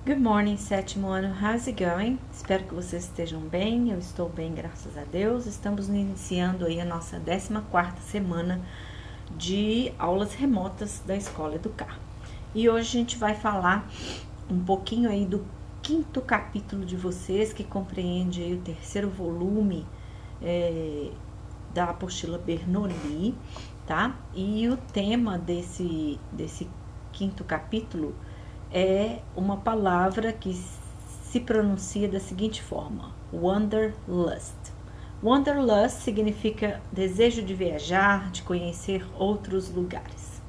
Good morning, sétimo ano. How's it going? Espero que vocês estejam bem. Eu estou bem, graças a Deus. Estamos iniciando aí a nossa 14ª semana de aulas remotas da Escola Educar. E hoje a gente vai falar um pouquinho aí do 5º capítulo de vocês, que compreende aí o 3º volume da apostila Bernoulli, tá? E o tema desse 5º capítulo é uma palavra que se pronuncia da seguinte forma: Wanderlust. Wanderlust significa desejo de viajar, de conhecer outros lugares.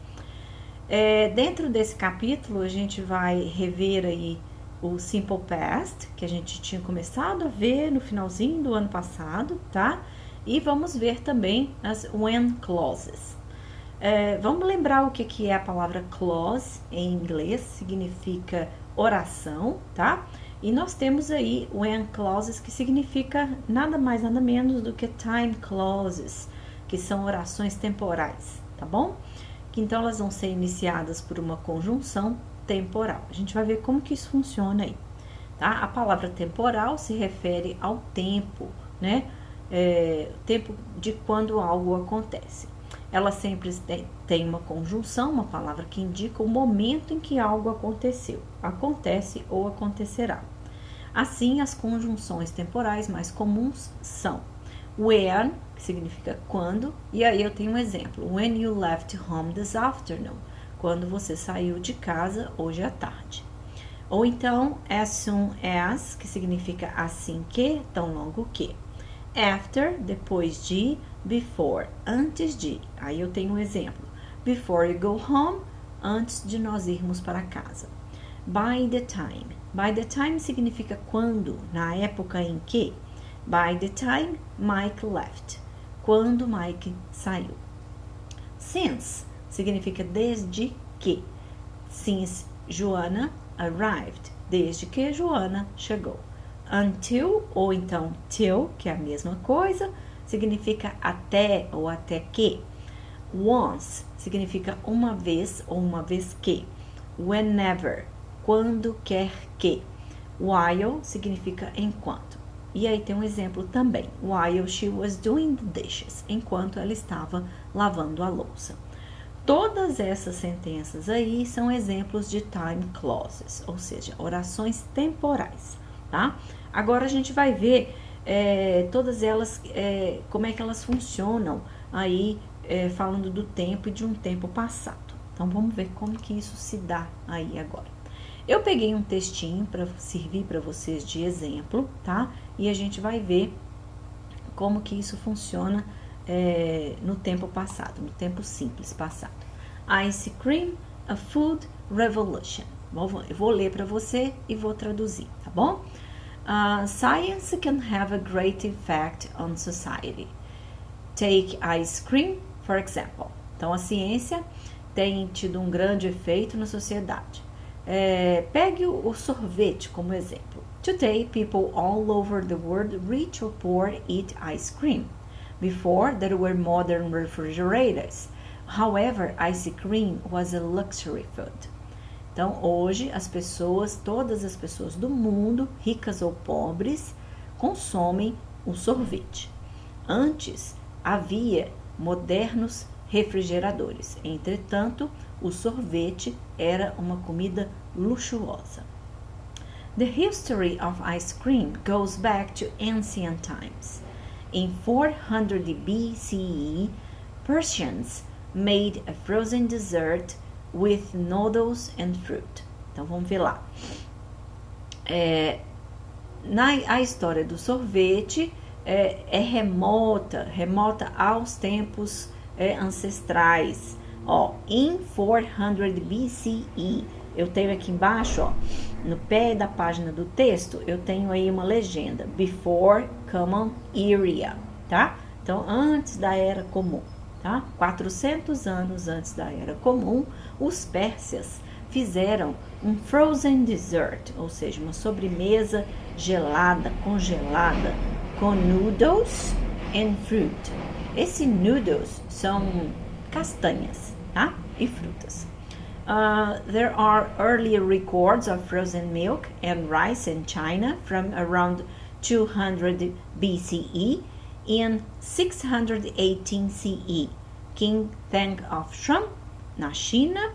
Dentro desse capítulo, a gente vai rever aí o Simple Past, que a gente tinha começado a ver no finalzinho do ano passado, tá? E vamos ver também as when clauses. Vamos lembrar o que é a palavra clause em inglês, significa oração, tá? E nós temos aí when clauses, que significa nada mais, nada menos do que time clauses, que são orações temporais, tá bom? Que então elas vão ser iniciadas por uma conjunção temporal. A gente vai ver como que isso funciona aí, tá? A palavra temporal se refere ao tempo, né? Tempo de quando algo acontece. Ela sempre tem uma conjunção, uma palavra que indica o momento em que algo aconteceu, acontece ou acontecerá. Assim, as conjunções temporais mais comuns são when, que significa quando, e aí eu tenho um exemplo: when you left home this afternoon, quando você saiu de casa hoje à tarde. Ou então as soon as, que significa assim que, tão logo que. After, depois de. Before, antes de. Aí eu tenho um exemplo: before you go home, antes de nós irmos para casa. By the time. By the time significa quando, na época em que. By the time Mike left, quando Mike saiu. Since significa desde que. Since Joanna arrived, desde que Joana chegou. Until, ou então till, que é a mesma coisa, significa até ou até que. Once significa uma vez ou uma vez que. Whenever, quando quer que. While significa enquanto. E aí tem um exemplo também: while she was doing the dishes, enquanto ela estava lavando a louça. Todas essas sentenças aí são exemplos de time clauses, ou seja, orações temporais, tá? Agora a gente vai ver todas elas, como é que elas funcionam aí, falando do tempo e de um tempo passado. Então vamos ver como que isso se dá aí agora. Eu peguei um textinho para servir para vocês de exemplo, tá? E a gente vai ver como que isso funciona no tempo passado, no tempo simples passado. Ice cream, a food revolution. Eu vou ler para você e vou traduzir, tá bom? Science can have a great effect on society. Take ice cream, for example. Então, a ciência tem tido um grande efeito na sociedade. Pegue o sorvete como exemplo. Today, people all over the world, rich or poor, eat ice cream. Before, there were modern refrigerators. However, ice cream was a luxury food. Então, hoje, todas as pessoas do mundo, ricas ou pobres, consomem o sorvete. Antes, havia modernos refrigeradores. Entretanto, o sorvete era uma comida luxuosa. The history of ice cream goes back to ancient times. In 400 BCE, Persians made a frozen dessert with noodles and fruit. Então vamos ver lá. A história do sorvete é remota aos tempos ancestrais. In 400 BCE. Eu tenho aqui embaixo, no pé da página do texto, eu tenho aí uma legenda: Before Common Era, tá? Então, antes da Era Comum. Tá? 400 anos antes da Era Comum, os pérsias fizeram um frozen dessert, ou seja, uma sobremesa gelada, congelada, com noodles and fruit. Esses noodles são castanhas, tá? E frutas. There are early records of frozen milk and rice in China from around 200 BCE. In 618 CE, King Tang of Shang, na China,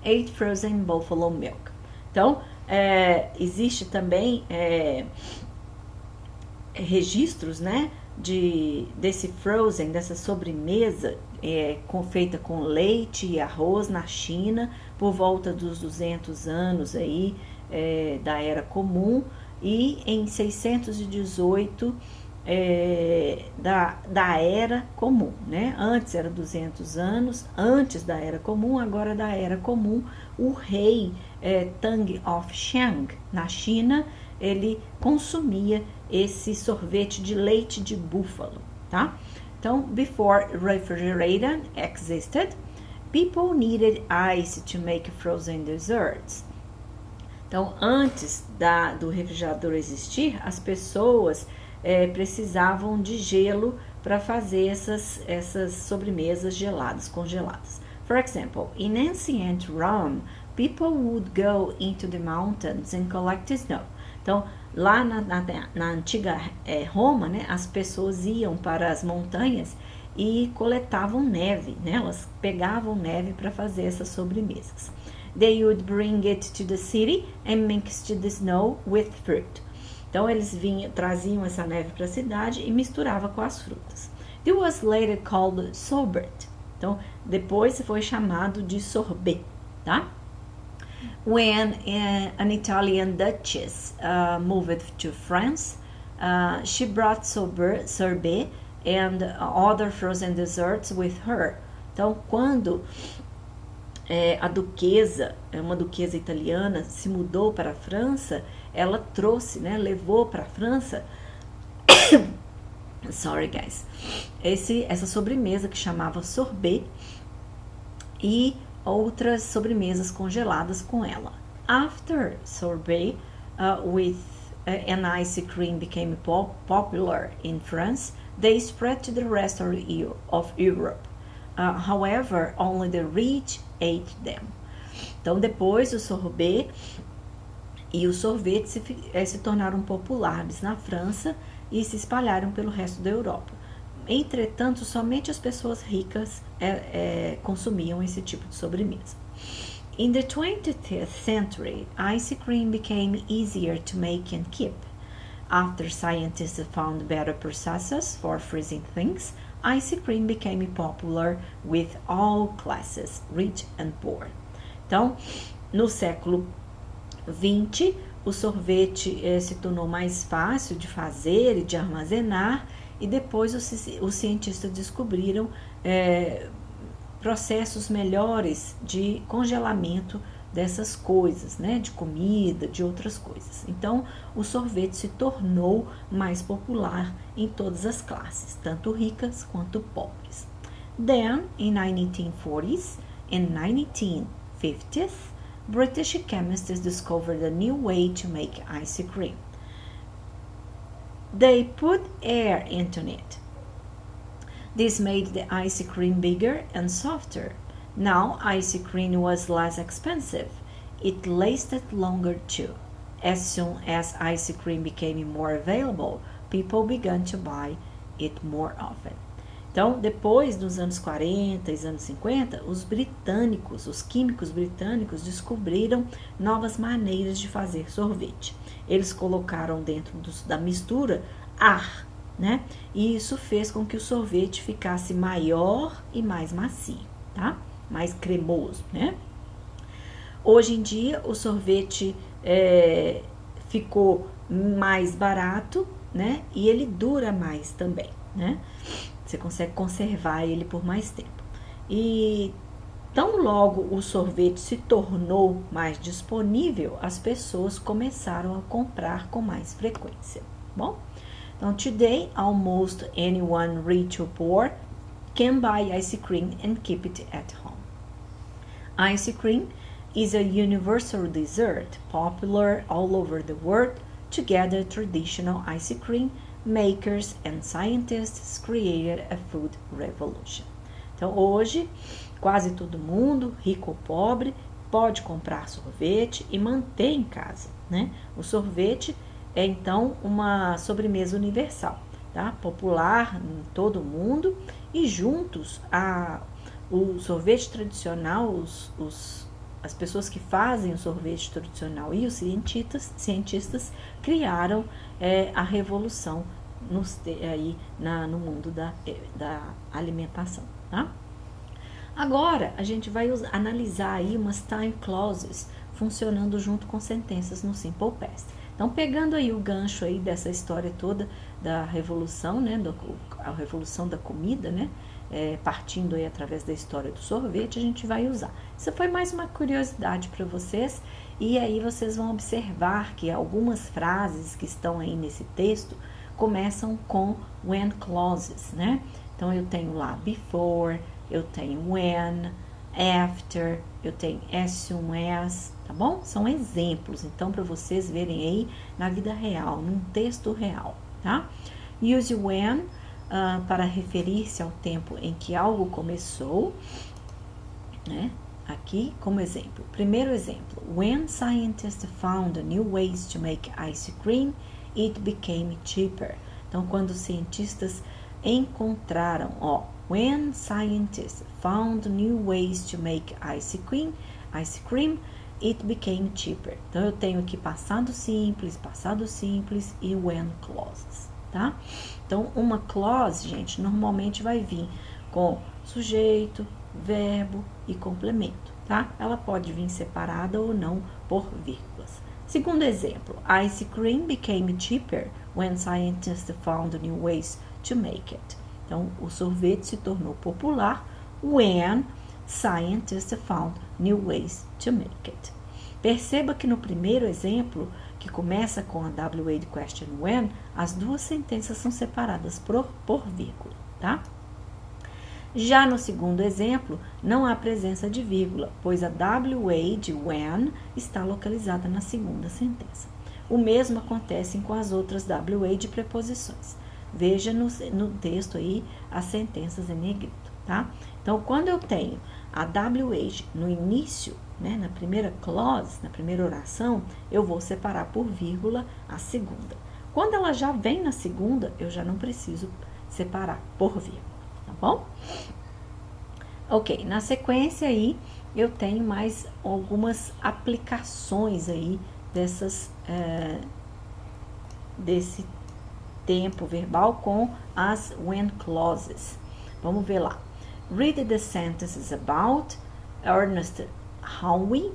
ate frozen buffalo milk. Então, existe também registros, né, desse frozen, dessa sobremesa feita com leite e arroz na China por volta dos 200 anos aí da Era Comum, e em 618 da Era Comum, né? Antes era 200 anos, antes da Era Comum, agora da Era Comum, o rei Tang of Shang, na China, ele consumia esse sorvete de leite de búfalo, tá? Então, before refrigerator existed, people needed ice to make frozen desserts. Então, antes do refrigerador existir, as pessoas precisavam de gelo para fazer essas sobremesas geladas, congeladas. For example, in ancient Rome, people would go into the mountains and collect snow. Então, lá na antiga Roma, né, as pessoas iam para as montanhas e coletavam neve, né? Elas pegavam neve para fazer essas sobremesas. They would bring it to the city and mixed the snow with fruit. Então, eles traziam essa neve para a cidade e misturavam com as frutas. It was later called sorbet. Então, depois foi chamado de sorbet, tá? When an Italian duchess moved to France, she brought sorbet and other frozen desserts with her. Então, quando a duquesa, uma duquesa italiana, se mudou para a França, ela trouxe, né, levou para a França, sorry guys, essa sobremesa que chamava sorbet e outras sobremesas congeladas com ela. After sorbet, an ice cream became popular in France, they spread to the rest of Europe. However, only the rich ate them. Então, depois o sorbet e o sorvete se tornaram populares na França e se espalharam pelo resto da Europa. Entretanto, somente as pessoas ricas consumiam esse tipo de sobremesa. In the 20th century, ice cream became easier to make and keep. After scientists found better processes for freezing things, ice cream became popular with all classes, rich and poor. Então, no século XX, o sorvete se tornou mais fácil de fazer e de armazenar, e depois os cientistas descobriram processos melhores de congelamento dessas coisas, né, de comida, de outras coisas. Então, o sorvete se tornou mais popular em todas as classes, tanto ricas quanto pobres. Then, in 1940s and 1950s, British chemists discovered a new way to make ice cream. They put air into it. This made the ice cream bigger and softer. Now, ice cream was less expensive. It lasted longer too. As soon as ice cream became more available, people began to buy it more often. Então, depois dos anos 40 e anos 50, os químicos britânicos descobriram novas maneiras de fazer sorvete. Eles colocaram dentro da mistura ar, né? E isso fez com que o sorvete ficasse maior e mais macio, tá? Mais cremoso, né? Hoje em dia, o sorvete ficou mais barato, né? E ele dura mais também, né? Você consegue conservar ele por mais tempo. E tão logo o sorvete se tornou mais disponível, as pessoas começaram a comprar com mais frequência. Bom, então, today, almost anyone, rich or poor, can buy ice cream and keep it at home. Ice cream is a universal dessert, popular all over the world. Together, traditional ice cream makers and scientists created a food revolution. Então, hoje, quase todo mundo, rico ou pobre, pode comprar sorvete e manter em casa, né? O sorvete é, então, uma sobremesa universal, tá? Popular em todo o mundo, e juntos, o sorvete tradicional, as pessoas que fazem o sorvete tradicional e os cientistas criaram a revolução no mundo da alimentação, tá? Agora, a gente vai analisar aí umas time clauses funcionando junto com sentenças no Simple Past. Então, pegando aí o gancho aí dessa história toda da revolução, né, a revolução da comida, né, partindo aí através da história do sorvete, a gente vai usar. Isso foi mais uma curiosidade para vocês, e aí vocês vão observar que algumas frases que estão aí nesse texto começam com when clauses, né? Então, eu tenho lá before, eu tenho when, after, eu tenho as soon as, tá bom? São exemplos, então, para vocês verem aí na vida real, num texto real, tá? Use when para referir-se ao tempo em que algo começou, né? Aqui, como exemplo. Primeiro exemplo. When scientists found new ways to make ice cream, it became cheaper. Então, quando os cientistas encontraram, when scientists found new ways to make ice cream, it became cheaper. Então, eu tenho aqui passado simples e when clauses, tá? Então, uma clause, gente, normalmente vai vir com sujeito, verbo e complemento, tá? Ela pode vir separada ou não por vírgulas. Segundo exemplo, ice cream became cheaper when scientists found new ways to make it. Então, o sorvete se tornou popular when scientists found new ways to make it. Perceba que no primeiro exemplo, que começa com a WA de question when, as duas sentenças são separadas por vírgula, tá? Já no segundo exemplo, não há presença de vírgula, pois a WA de when está localizada na segunda sentença. O mesmo acontece com as outras WA de preposições. Veja no texto aí as sentenças em negrito, tá? Então, quando eu tenho a WH no início, né, na primeira clause, na primeira oração, eu vou separar por vírgula a segunda. Quando ela já vem na segunda, eu já não preciso separar por vírgula, tá bom? Ok, na sequência aí, eu tenho mais algumas aplicações aí desse tempo verbal com as when clauses. Vamos ver lá. Read the sentences about Ernest Hemingway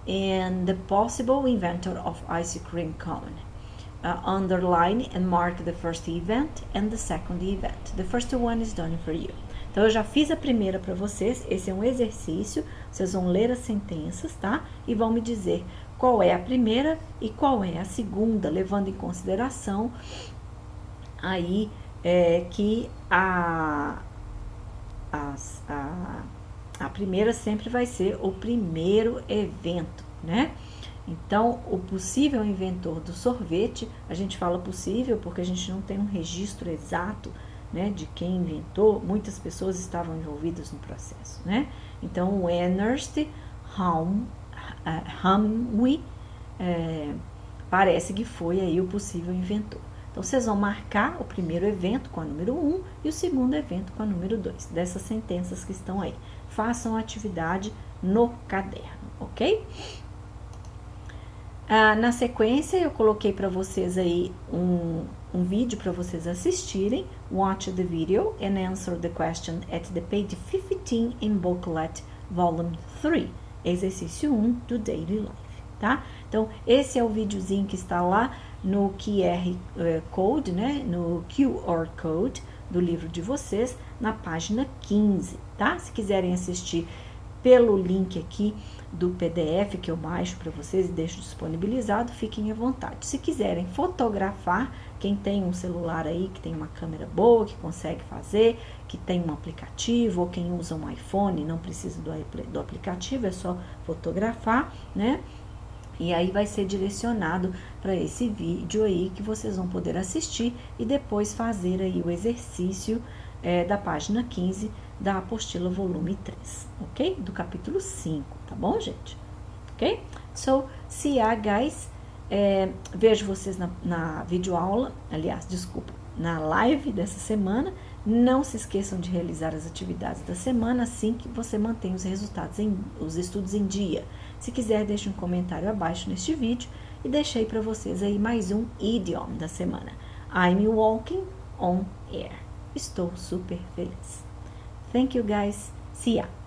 and the possible inventor of ice cream cone. Underline and mark the first event and the second event. The first one is done for you. Então, eu já fiz a primeira para vocês. Esse é um exercício. Vocês vão ler as sentenças, tá? E vão me dizer qual é a primeira e qual é a segunda, levando em consideração aí que a primeira sempre vai ser o primeiro evento, né? Então, o possível inventor do sorvete, a gente fala possível porque a gente não tem um registro exato, né, de quem inventou. Muitas pessoas estavam envolvidas no processo, né? Então, o Ernest Hemingway parece que foi aí o possível inventor. Então, vocês vão marcar o primeiro evento com a número 1 e o segundo evento com a número 2, dessas sentenças que estão aí. Façam a atividade no caderno, ok? Na sequência, eu coloquei para vocês aí um vídeo para vocês assistirem. Watch the video and answer the question at the page 15 in Booklet Volume 3, exercício 1 do Daily Life, tá? Então, esse é o videozinho que está lá no QR Code, né? No QR Code do livro de vocês, na página 15, tá? Se quiserem assistir pelo link aqui do PDF que eu baixo para vocês e deixo disponibilizado, fiquem à vontade. Se quiserem fotografar, quem tem um celular aí que tem uma câmera boa, que consegue fazer, que tem um aplicativo, ou quem usa um iPhone e não precisa do aplicativo, é só fotografar, né? E aí vai ser direcionado para esse vídeo aí que vocês vão poder assistir e depois fazer aí o exercício da página 15 da apostila volume 3, ok? Do capítulo 5, tá bom, gente? Ok? So, see ya, guys. Vejo vocês na videoaula, aliás, desculpa, na live dessa semana. Não se esqueçam de realizar as atividades da semana, assim que você mantém os resultados, os estudos em dia. Se quiser, deixe um comentário abaixo neste vídeo e deixei para vocês aí mais um idiom da semana. I'm walking on air. Estou super feliz. Thank you, guys. See ya.